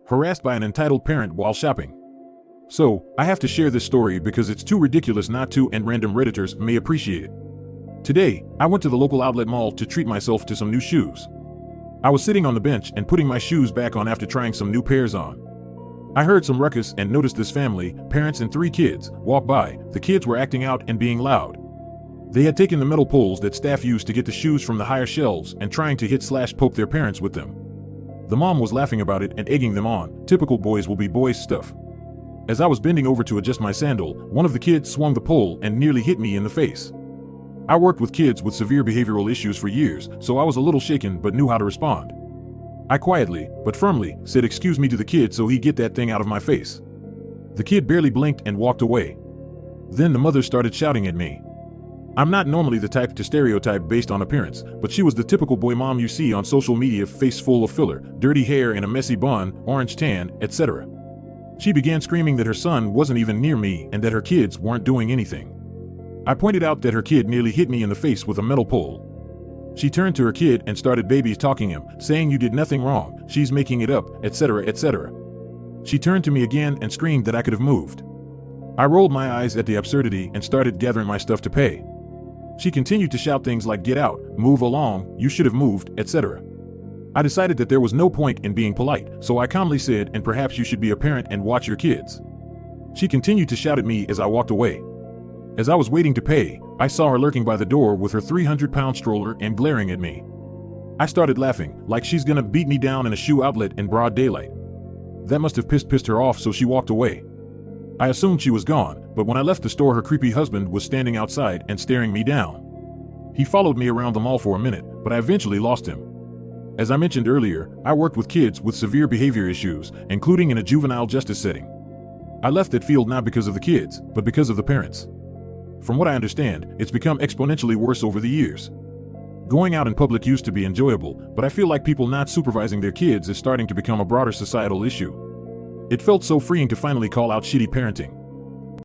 harassed by an entitled parent while shopping. So, I have to share this story because it's too ridiculous not to, and random Redditors may appreciate it. Today, I went to the local outlet mall to treat myself to some new shoes. I was sitting on the bench and putting my shoes back on after trying some new pairs on. I heard some ruckus and noticed this family, parents and 3 kids, walk by. The kids were acting out and being loud. They had taken the metal poles that staff used to get the shoes from the higher shelves and trying to hit/poke their parents with them. The mom was laughing about it and egging them on. Typical boys will be boys stuff. As I was bending over to adjust my sandal, one of the kids swung the pole and nearly hit me in the face. I worked with kids with severe behavioral issues for years, so I was a little shaken but knew how to respond. I quietly, but firmly, said excuse me to the kid so he'd get that thing out of my face. The kid barely blinked and walked away. Then the mother started shouting at me. I'm not normally the type to stereotype based on appearance, but she was the typical boy mom you see on social media, face full of filler, dirty hair and a messy bun, orange tan, etc. She began screaming that her son wasn't even near me and that her kids weren't doing anything. I pointed out that her kid nearly hit me in the face with a metal pole. She turned to her kid and started baby talking him, saying you did nothing wrong, she's making it up, etc., etc. She turned to me again and screamed that I could have moved. I rolled my eyes at the absurdity and started gathering my stuff to pay. She continued to shout things like get out, move along, you should have moved, etc. I decided that there was no point in being polite, so I calmly said, and perhaps you should be a parent and watch your kids. She continued to shout at me as I walked away. As I was waiting to pay, I saw her lurking by the door with her 300-pound stroller and glaring at me. I started laughing, like she's gonna beat me down in a shoe outlet in broad daylight. That must have pissed her off, so she walked away. I assumed she was gone, but when I left the store her creepy husband was standing outside and staring me down. He followed me around the mall for a minute, but I eventually lost him. As I mentioned earlier, I worked with kids with severe behavior issues, including in a juvenile justice setting. I left that field not because of the kids, but because of the parents. From what I understand, it's become exponentially worse over the years. Going out in public used to be enjoyable, but I feel like people not supervising their kids is starting to become a broader societal issue. It felt so freeing to finally call out shitty parenting.